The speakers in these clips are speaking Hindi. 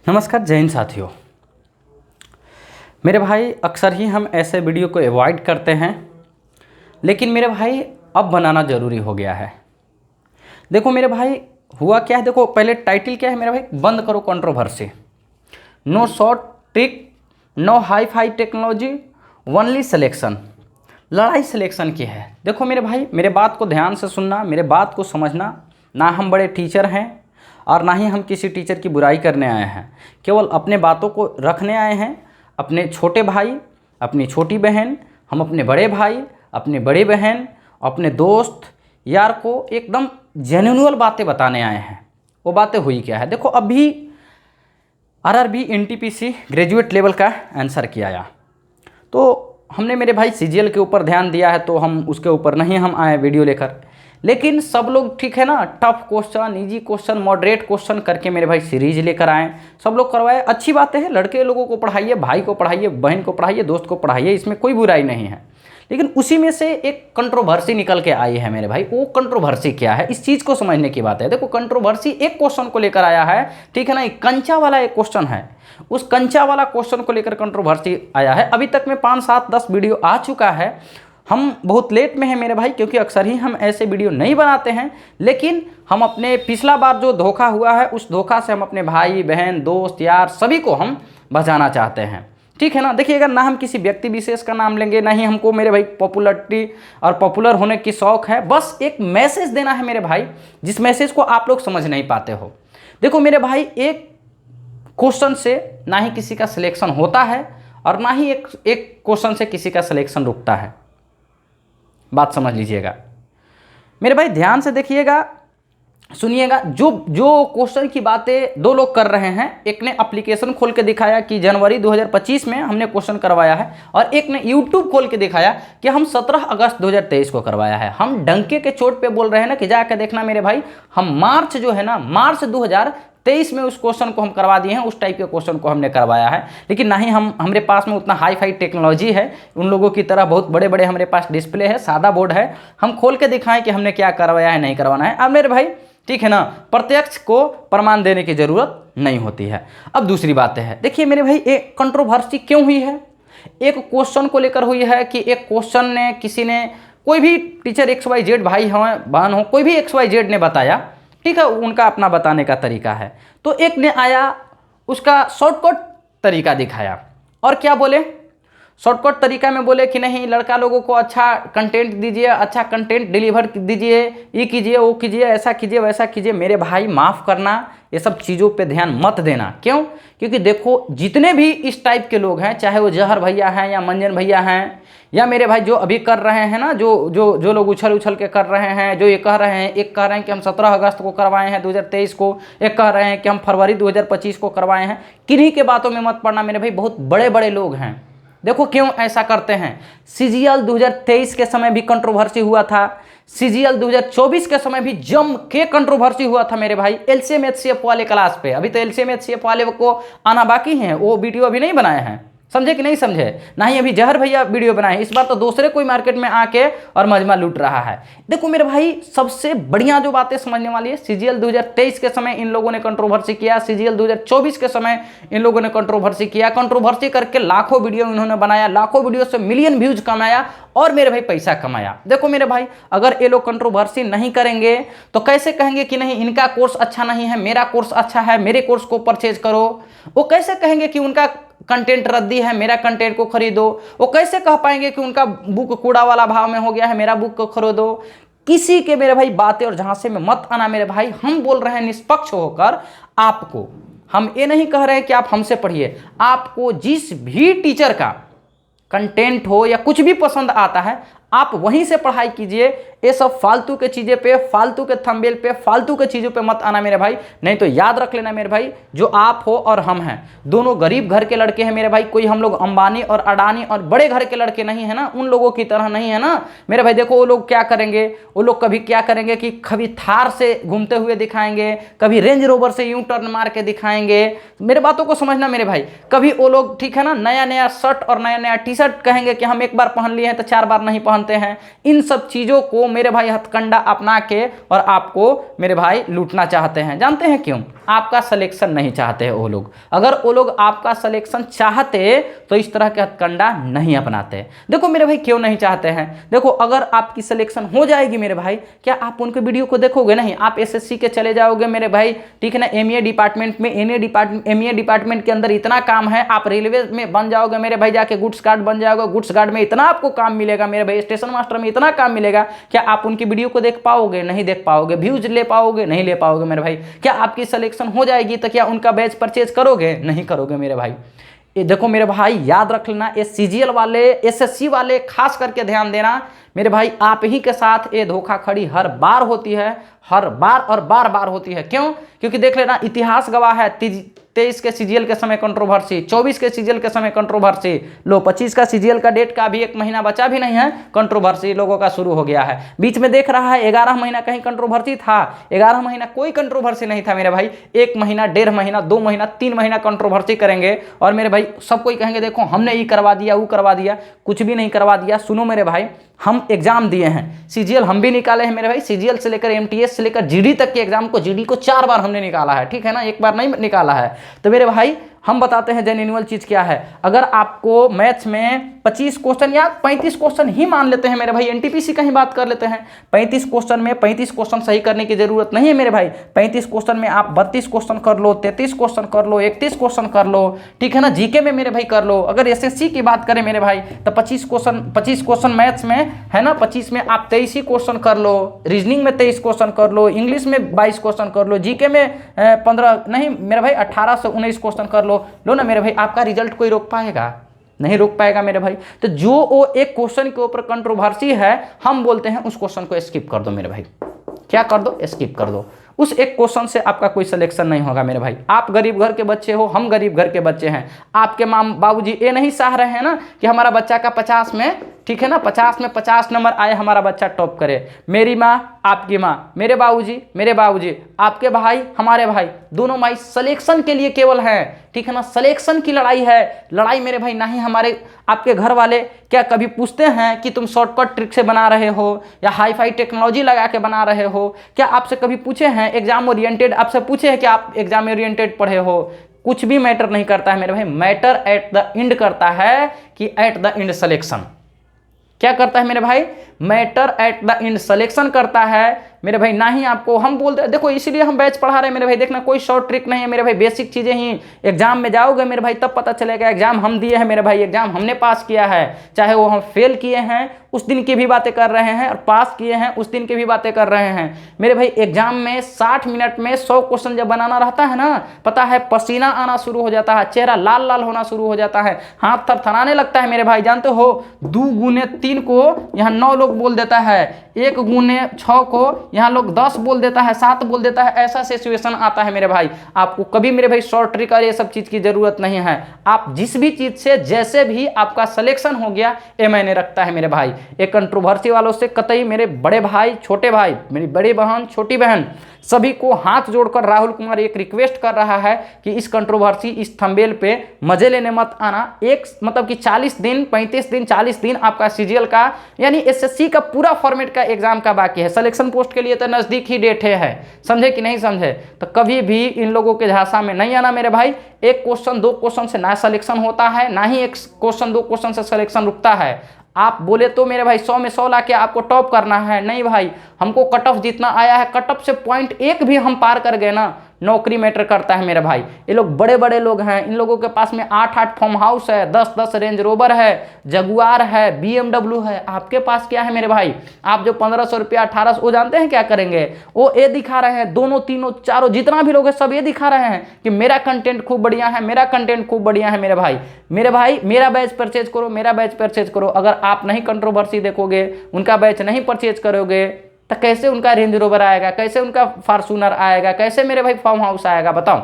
नमस्कार जय हिंद साथियों। मेरे भाई अक्सर ही हम ऐसे वीडियो को अवॉइड करते हैं, लेकिन मेरे भाई अब बनाना ज़रूरी हो गया है। देखो मेरे भाई हुआ क्या है, देखो पहले टाइटल क्या है मेरे भाई, बंद करो controversy, no short trick, no hi fi technology, only selection. लड़ाई सिलेक्शन की है। देखो मेरे भाई, मेरे बात को ध्यान से सुनना, मेरे बात को समझना। ना हम बड़े टीचर हैं और ना ही हम किसी टीचर की बुराई करने आए हैं, केवल अपने बातों को रखने आए हैं। अपने छोटे भाई, अपनी छोटी बहन, हम अपने बड़े भाई, अपने बड़े बहन, अपने दोस्त यार को एकदम जेन्युइनल बातें बताने आए हैं। वो बातें हुई क्या है, देखो अभी आरआरबी एनटीपीसी ग्रेजुएट लेवल का आंसर किया आया, तो हमने मेरे भाई सीजीएल के ऊपर ध्यान दिया है, तो हम उसके ऊपर नहीं हम आए वीडियो लेकर। लेकिन सब लोग ठीक है ना, tough question, easy question, moderate question करके मेरे भाई सीरीज लेकर आए, सब लोग करवाए। अच्छी बातें हैं, लड़के लोगों को पढ़ाइए, भाई को पढ़ाइए, बहन को पढ़ाइए, दोस्त को पढ़ाइए, इसमें कोई बुराई नहीं है। लेकिन उसी में से एक कंट्रोवर्सी निकल के आई है मेरे भाई। वो कंट्रोवर्सी क्या है, इस चीज़ को समझने की बात है। देखो कंट्रोवर्सी एक क्वेश्चन को लेकर आया है, ठीक है ना, कंचा वाला एक क्वेश्चन है, उस कंचा वाला क्वेश्चन को लेकर कंट्रोवर्सी आया है। अभी तक में 5, 7, 10 वीडियो आ चुका है। हम बहुत लेट में हैं मेरे भाई, क्योंकि अक्सर ही हम ऐसे वीडियो नहीं बनाते हैं। लेकिन हम अपने पिछला बार जो धोखा हुआ है, उस धोखा से हम अपने भाई बहन, दोस्त यार सभी को हम बचाना चाहते हैं, ठीक है ना। देखिएगा, ना हम किसी व्यक्ति विशेष का नाम लेंगे, ना ही हमको मेरे भाई पॉपुलरिटी और पॉपुलर होने की शौक है। बस एक मैसेज देना है मेरे भाई, जिस मैसेज को आप लोग समझ नहीं पाते हो। देखो मेरे भाई, एक क्वेश्चन से ना ही किसी का सिलेक्शन होता है और ना ही एक क्वेश्चन से किसी का सिलेक्शन रुकता है। बात समझ लीजिएगा मेरे भाई, ध्यान से देखिएगा, सुनिएगा। जो क्वेश्चन की बातें दो लोग कर रहे हैं, एक ने एप्लीकेशन खोल के दिखाया कि जनवरी 2025 में हमने क्वेश्चन करवाया है, और एक ने यूट्यूब खोल के दिखाया कि हम 17 अगस्त 2023 को करवाया है। हम डंके के चोट पे बोल रहे हैं ना कि जाकर देखना मेरे भाई, हम मार्च जो है ना, मार्च 2023 में उस क्वेश्चन को हम करवा दिए हैं, उस टाइप के क्वेश्चन को हमने करवाया है। लेकिन ना ही हमारे पास में उतना हाई फाई टेक्नोलॉजी है, उन लोगों की तरह बहुत बड़े बड़े हमारे पास डिस्प्ले है, सादा बोर्ड है, हम खोल के दिखाएं कि हमने क्या करवाया है, नहीं करवाना है। अब मेरे भाई ठीक है ना, प्रत्यक्ष को प्रमाण देने की जरूरत नहीं होती है। अब दूसरी बात है, देखिए मेरे भाई, एक कंट्रोवर्सी क्यों हुई है, एक क्वेश्चन को लेकर हुई है कि एक क्वेश्चन ने किसी ने, कोई भी टीचर XYZ भाई हो, बहन हो, कोई भी XYZ ने बताया, ठीक है, उनका अपना बताने का तरीका है। तो एक ने आया, उसका शॉर्टकट तरीका दिखाया, और क्या बोले, शॉर्टकट तरीका में बोले कि नहीं, लड़का लोगों को अच्छा कंटेंट दीजिए, अच्छा कंटेंट डिलीवर दीजिए, ये कीजिए, वो कीजिए, ऐसा कीजिए, वैसा कीजिए। मेरे भाई माफ़ करना, ये सब चीज़ों पे ध्यान मत देना। क्यों? क्योंकि देखो जितने भी इस टाइप के लोग हैं, चाहे वो जहर भैया हैं या मंजन भैया हैं, या मेरे भाई जो अभी कर रहे हैं ना, जो लोग उछल के कर रहे हैं, जो ये कह रहे हैं, एक कह रहे हैं कि हम 17 अगस्त को करवाए हैं 2023 को, एक कह रहे हैं कि हम फरवरी 2025 को करवाए हैं, किन्हीं के बातों में मत पड़ना मेरे भाई। बहुत बड़े बड़े लोग हैं। देखो क्यों ऐसा करते हैं। सीजीएल 2023 के समय भी कंट्रोवर्सी हुआ था, सीजीएल 2024 के समय भी जम के कंट्रोवर्सी हुआ था मेरे भाई, एलसीएम एचसीएफ वाले क्लास पे। अभी तो एलसीएम एचसीएफ वाले को आना बाकी है, वो वीडियो अभी नहीं बनाए हैं, समझे कि नहीं समझे, ना ही अभी जहर भैया वीडियो बनाए। इस बार तो दूसरे कोई मार्केट में आके और मजमा लूट रहा है। देखो मेरे भाई, सबसे बढ़िया जो बातें समझने वाली है, सीजीएल 2023 के समय इन लोगों ने कंट्रोवर्सी किया, सीजीएल 2024 के समय इन लोगों ने कंट्रोवर्सी किया, कंट्रोवर्सी करके लाखों वीडियो इन्होंने बनाया, लाखों वीडियो से मिलियन व्यूज कमाया और मेरे भाई पैसा कमाया। देखो मेरे भाई, अगर ये लोग कंट्रोवर्सी नहीं करेंगे तो कैसे कहेंगे कि नहीं इनका कोर्स अच्छा नहीं है, मेरा कोर्स अच्छा है, मेरे कोर्स को परचेज करो। वो कैसे कहेंगे कि उनका कंटेंट रद्दी है, मेरा कंटेंट को खरीदो। वो कैसे कह पाएंगे कि उनका बुक कूड़ा वाला भाव में हो गया है, मेरा बुक को खरीदो। किसी के मेरे भाई बातें और झांसे में मत आना मेरे भाई। हम बोल रहे हैं निष्पक्ष होकर आपको, हम ये नहीं कह रहे हैं कि आप हमसे पढ़िए। आपको जिस भी टीचर का कंटेंट हो या कुछ भी पसंद आता है, आप वहीं से पढ़ाई कीजिए। ये सब फालतू के चीज़ें पे, फालतू के थंबनेल पे, फालतू के चीज़ों पे मत आना मेरे भाई। नहीं तो याद रख लेना मेरे भाई, जो आप हो और हम हैं, दोनों गरीब घर के लड़के हैं मेरे भाई। कोई हम लोग अंबानी और अडानी और बड़े घर के लड़के नहीं है ना, उन लोगों की तरह नहीं है ना मेरे भाई। देखो वो लोग क्या करेंगे, वो लोग कभी क्या करेंगे कि कभी थार से घूमते हुए दिखाएंगे, कभी रेंज रोवर से यूं टर्न मार के दिखाएंगे। मेरे बातों को समझना मेरे भाई। कभी वो लोग ठीक है ना, नया नया शर्ट और नया नया टी शर्ट कहेंगे कि हम एक बार पहन लिए हैं तो 4 बार नहीं पहनते हैं। इन सब चीज़ों को मेरे भाई हथकंडा अपना के और आपको मेरे भाई लूटना चाहते हैं। जानते हैं क्यों? आपका सिलेक्शन नहीं चाहते हैं वो लोग। अगर वो लोग आपका सिलेक्शन चाहते तो इस तरह के हथकंडा नहीं अपनाते। देखो मेरे भाई क्यों नहीं चाहते हैं, देखो अगर आपकी सिलेक्शन हो जाएगी मेरे भाई, क्या आप उनके वीडियो को देखोगे? नहीं, आप एसएससी के चले जाओगे मेरे भाई, ठीक है ना, एमईए डिपार्टमेंट में, एमईए डिपार्टमेंट के अंदर इतना काम है, आप रेलवे में बन जाओगे मेरे भाई, जाके गुड्स गार्ड बन जाओगे, गुड्स गार्ड में इतना आपको काम मिलेगा मेरे भाई, स्टेशन मास्टर में इतना काम मिलेगा, क्या आप उनकी वीडियो को देख पाओगे? नहीं देख पाओगे। व्यूज ले पाओगे? नहीं ले पाओगे मेरे भाई। क्या आपकी सिलेक्शन हो जाएगी तो क्या उनका बैच परचेज करोगे? नहीं करोगे मेरे भाई। ये देखो मेरे भाई याद रख लेना, ये सीजीएल वाले, एसएससी वाले खास करके ध्यान देना मेरे भाई, आप ही के साथ ये धोखाधड़ी हर बार होती है, हर बार और बार बार होती है। क्यों? क्योंकि देख लेना, इतिहास गवाह है, 23 के सीजीएल के समय कंट्रोवर्सी, 24 के सीजीएल के समय कंट्रोवर्सी, लो 25 का सीजीएल का डेट का भी 1 महीना बचा भी नहीं है, कंट्रोवर्सी लोगों का शुरू हो गया है। बीच में देख रहा है 11 महीना कहीं कंट्रोवर्सी था, 11 महीना कोई कंट्रोवर्सी नहीं था मेरे भाई। 1 महीना, 1.5 महीना, 2 महीना, 3 महीना कंट्रोवर्सी करेंगे और मेरे भाई सब कोई कहेंगे देखो हमने ये करवा दिया, वो करवा दिया। कुछ भी नहीं करवा दिया। सुनो मेरे भाई, हम एग्जाम दिए हैं, सीजीएल हम भी निकाले हैं मेरे भाई, सीजीएल से लेकर एमटीएस से लेकर जीडी तक के एग्जाम को, जीडी को 4 बार हमने निकाला है, ठीक है ना, 1 बार नहीं निकाला है। तो मेरे भाई हम बताते हैं जेन्युइनल चीज क्या है। अगर आपको मैथ्स में 25 क्वेश्चन या 35 क्वेश्चन ही मान लेते हैं मेरे भाई, एनटीपीसी का ही बात कर लेते हैं, 35 क्वेश्चन में 35 क्वेश्चन सही करने की जरूरत नहीं है मेरे भाई। 35 क्वेश्चन में आप 32 क्वेश्चन कर लो, 33 क्वेश्चन कर लो, 31 क्वेश्चन कर लो, ठीक है ना, जीके में मेरे भाई कर लो। अगर एसएससी की बात करें मेरे भाई तो 25 क्वेश्चन मैथ्स में है ना, 25 में आप 23 ही क्वेश्चन कर लो, रीजनिंग में 23 क्वेश्चन कर लो, इंग्लिश में 22 क्वेश्चन कर लो, जीके में 15 नहीं मेरे भाई 18 से 19 क्वेश्चन कर लो ना मेरे भाई। आपका रिजल्ट कोई रोक पाएगा? नहीं रोक पाएगा मेरे भाई। तो जो वो एक क्वेश्चन के ऊपर कंट्रोवर्सी है, हम बोलते हैं उस क्वेश्चन को स्किप कर दो मेरे भाई। क्या कर दो? स्किप कर दो। उस एक क्वेश्चन से आपका कोई सिलेक्शन नहीं होगा मेरे भाई। आप गरीब घर के बच्चे हो, हम गरीब घर के बच्चे हैं। आपके माँ बाबूजी ये नहीं चाह रहे हैं ना कि हमारा बच्चा का 50 में, ठीक है ना, 50 में 50 नंबर आए, हमारा बच्चा टॉप करे। मेरी माँ, आपकी माँ, मेरे बाबूजी, आपके भाई, हमारे भाई, दोनों भाई सिलेक्शन के लिए केवल हैं, ठीक है ना, सिलेक्शन की लड़ाई है। लड़ाई मेरे भाई ना ही हमारे आपके घर वाले क्या कभी पूछते हैं कि तुम शॉर्टकट ट्रिक से बना रहे हो या हाई फाई टेक्नोलॉजी लगा के बना रहे हो? क्या आपसे कभी पूछे हैं एग्जाम ओरिएंटेड, आपसे पूछे हैं कि आप एग्जाम ओरिएंटेड पढ़े हो? कुछ भी मैटर नहीं करता है मेरे भाई। मैटर एट द एंड करता है कि एट द एंड सिलेक्शन। क्या करता है मेरे भाई? Matter at the end selection करता है मेरे भाई। ना ही आपको हम बोलते हैं, देखो इसीलिए हम बैच पढ़ा रहे हैं मेरे भाई। देखना कोई शॉर्ट ट्रिक नहीं है मेरे भाई, बेसिक चीजें ही। एग्जाम में जाओगे मेरे भाई तब पता चलेगा। एग्जाम हम दिए हैं मेरे भाई, एग्जाम हमने पास किया है, चाहे वो हम फेल किए हैं उस दिन की भी बातें कर रहे हैं और पास किए हैं उस दिन की भी बातें कर रहे हैं मेरे भाई। एग्जाम में 60 मिनट में 100 क्वेश्चन जब बनाना रहता है ना, पता है पसीना आना शुरू हो जाता है, चेहरा लाल लाल होना शुरू हो जाता है, हाथ थरथराने लगता है मेरे भाई। जानते हो 2 गुने 3 को यहाँ 9 लोग बोल देता है, 1 गुने 6 को यहाँ लोग 10 बोल देता है, 7 बोल देता है। ऐसा सिचुएशन आता है मेरे भाई। आपको कभी मेरे भाई शॉर्ट ट्रिक और ये सब चीज की जरूरत नहीं है। आप जिस भी चीज से जैसे भी आपका सिलेक्शन हो गया, ये मैंने रखता है मेरे भाई। एक कंट्रोवर्सी वालों से कतई, मेरे बड़े भाई, छोटे भाई, मेरी बड़ी बहन, छोटी बहन, सभी को हाथ जोड़कर राहुल कुमार एक रिक्वेस्ट कर रहा है कि इस कंट्रोवर्सी, इस थंबनेल पे मजे लेने मत आना। एक मतलब कि 40 दिन, 35 दिन, 40 दिन आपका सीजीएल का यानी एसएससी का पूरा फॉर्मेट का एग्जाम का बाकी है। सिलेक्शन पोस्ट के लिए तो नजदीक ही डेट है, समझे कि नहीं समझे? तो कभी भी इन लोगों के झांसा में नहीं आना मेरे भाई। एक क्वेश्चन 2 क्वेश्चन से ना सिलेक्शन होता है, ना ही एक क्वेश्चन 2 क्वेश्चन से सिलेक्शन रुकता है। आप बोले तो मेरे भाई 100 में 100 लाके आपको टॉप करना है, नहीं भाई। हमको कट ऑफ जितना आया है, कट ऑफ से पॉइंट 1 भी हम पार कर गए ना, नौकरी मैटर करता है मेरे भाई। ये लोग बड़े बड़े लोग हैं, इन लोगों के पास में 8-8 फार्म हाउस है, 10-10 रेंज रोवर है, जगुआर है, बीएमडब्ल्यू है। आपके पास क्या है मेरे भाई? आप जो 1500 रुपया, 1800, वो जानते हैं क्या करेंगे? वो ये दिखा रहे हैं, दोनों तीनों चारों जितना भी लोग हैं सब ये दिखा रहे हैं कि मेरा कंटेंट खूब बढ़िया है, मेरा कंटेंट खूब बढ़िया है मेरे भाई। मेरे भाई मेरा बैच परचेज करो, मेरा बैच परचेज करो। अगर आप नहीं कंट्रोवर्सी देखोगे, उनका बैच नहीं परचेज करोगे, तो कैसे उनका रेंज रोवर आएगा, कैसे उनका फॉर्च्यूनर आएगा, कैसे मेरे भाई फार्म हाउस आएगा, बताओ?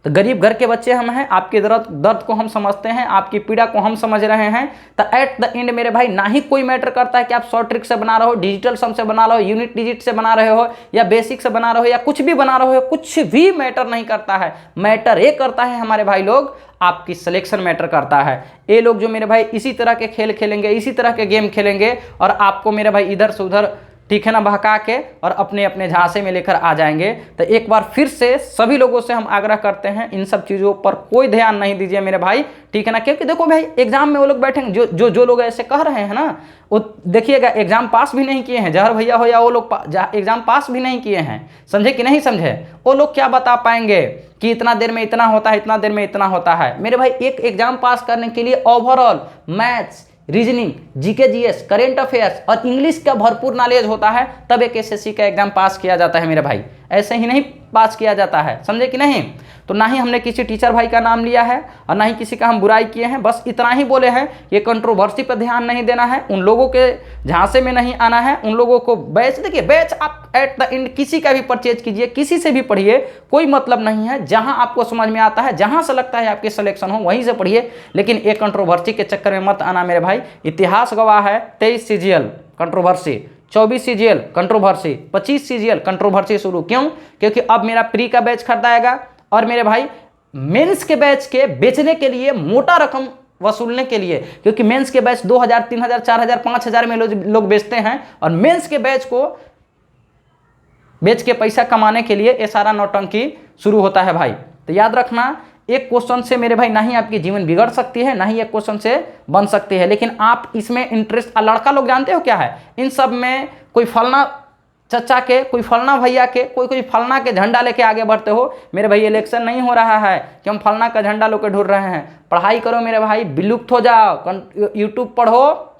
तो गरीब घर के बच्चे हम हैं, आपके दर्द को हम समझते हैं, आपकी पीड़ा को हम समझ रहे हैं। तो एट द एंड मेरे भाई ना ही कोई मैटर करता है कि आप शॉर्ट ट्रिक से बना रहे हो, डिजिटल सम से बना रहे हो, यूनिट डिजिट से बना रहे हो, या बेसिक से बना रहे हो, या कुछ भी बना रहे हो, कुछ भी मैटर नहीं करता है। मैटर ये करता है हमारे भाई लोग, आपकी सिलेक्शन मैटर करता है। ये लोग जो मेरे भाई इसी तरह के खेल खेलेंगे, इसी तरह के गेम खेलेंगे और आपको मेरे भाई इधर से उधर, ठीक है ना, बहका के और अपने अपने झांसे में लेकर आ जाएंगे। तो एक बार फिर से सभी लोगों से हम आग्रह करते हैं, इन सब चीज़ों पर कोई ध्यान नहीं दीजिए मेरे भाई, ठीक है ना। क्योंकि देखो भाई एग्जाम में वो लोग बैठेंगे, जो लोग ऐसे कह रहे हैं ना, वो देखिएगा एग्जाम पास भी नहीं किए हैं, जहर भैया हो या वो लोग एग्जाम पास भी नहीं किए हैं, समझे कि नहीं समझे। वो लोग क्या बता पाएंगे कि इतना देर में इतना होता है, इतना देर में इतना होता है। मेरे भाई एक एग्जाम पास करने के लिए overall maths, reasoning, GK GS, current affairs और इंग्लिश का भरपूर नॉलेज होता है, तब एक एसएससी का एग्जाम पास किया जाता है मेरे भाई, ऐसे ही नहीं पास किया जाता है, समझे कि नहीं। तो ना ही हमने किसी टीचर भाई का नाम लिया है और ना ही किसी का हम बुराई किए हैं, बस इतना ही बोले हैं, ये कंट्रोवर्सी पर ध्यान नहीं देना है, उन लोगों के झांसे में नहीं आना है, उन लोगों को बैच, देखिए बैच आप एट द एंड किसी का भी परचेज कीजिए, किसी से भी पढ़िए, कोई मतलब नहीं है। जहां आपको समझ में आता है, जहां से लगता है आपके सिलेक्शन हो, वहीं से पढ़िए, लेकिन एक कंट्रोवर्सी के चक्कर में मत आना मेरे भाई। इतिहास गवाह है 23 CGL controversy, 24 CGL controversy, 25 CGL controversy शुरू। क्यों? क्योंकि अब मेरा प्री का बैच खरीदाएगा और मेरे भाई मेंस के बैच के बेचने के लिए मोटा रकम वसूलने के लिए, क्योंकि मेंस के बैच 2000, 3000, 4000, 5000 में लोग बेचते हैं, और मेंस के बैच को बेच के पैसा कमाने के लिए ये सारा नौटंकी शुरू होता है भाई। तो याद रखना, एक क्वेश्चन से मेरे भाई ना ही आपकी जीवन बिगड़ सकती है, ना ही एक क्वेश्चन से बन सकती है, लेकिन आप इसमें इंटरेस्ट, लड़का लोग जानते हो क्या है, इन सब में कोई फलना चचा के, कोई फलना भैया के, कोई फलना के झंडा लेके आगे बढ़ते हो। मेरे भाई इलेक्शन नहीं हो रहा है कि हम फलना का झंडा लेके ढूंढ रहे हैं। पढ़ाई करो मेरे भाई, विलुप्त हो जाओ, यूट्यूब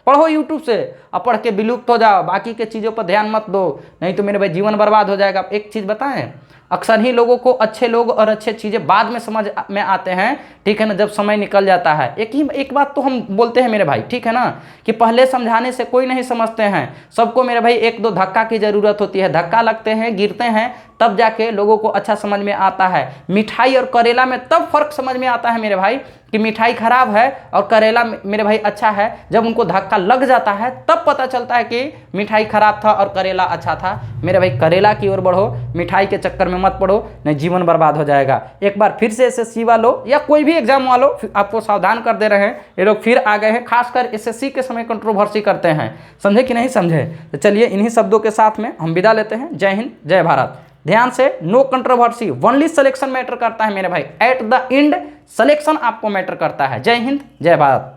पढ़ो यूट्यूब से, अब पढ़ के विलुप्त हो जाओ, बाकी के चीज़ों पर ध्यान मत दो, नहीं तो मेरे भाई जीवन बर्बाद हो जाएगा। एक चीज़ बताएं, अक्सर ही लोगों को अच्छे लोग और अच्छे चीज़ें बाद में समझ में आते हैं, ठीक है ना, जब समय निकल जाता है। एक बात तो हम बोलते हैं मेरे भाई, ठीक है ना, कि पहले समझाने से कोई नहीं समझते हैं, सबको मेरे भाई एक दो धक्का की ज़रूरत होती है, धक्का लगते हैं, गिरते हैं, तब जाके लोगों को अच्छा समझ में आता है। मिठाई और करेला में तब फर्क समझ में आता है मेरे भाई कि मिठाई खराब है और करेला मेरे भाई अच्छा है, जब उनको धक्का लग जाता है तब पता चलता है कि मिठाई खराब था और करेला अच्छा था। मेरे भाई करेला की ओर बढ़ो, मिठाई के चक्कर में मत पड़ो, नहीं जीवन बर्बाद हो जाएगा। एक बार फिर से एसएससी वालों या कोई भी एग्जाम वालों आपको सावधान कर दे रहे हैं, ये लोग फिर आ गए हैं, खासकर एसएससी के समय कंट्रोवर्सी करते हैं, समझे कि नहीं समझे। तो चलिए इन्हीं शब्दों के साथ में हम विदा लेते हैं। जय हिंद, जय भारत। ध्यान से, नो कंट्रोवर्सी, ओनली सिलेक्शन मैटर करता है मेरे भाई, एट द एंड सिलेक्शन आपको मैटर करता है। जय हिंद, जय भारत।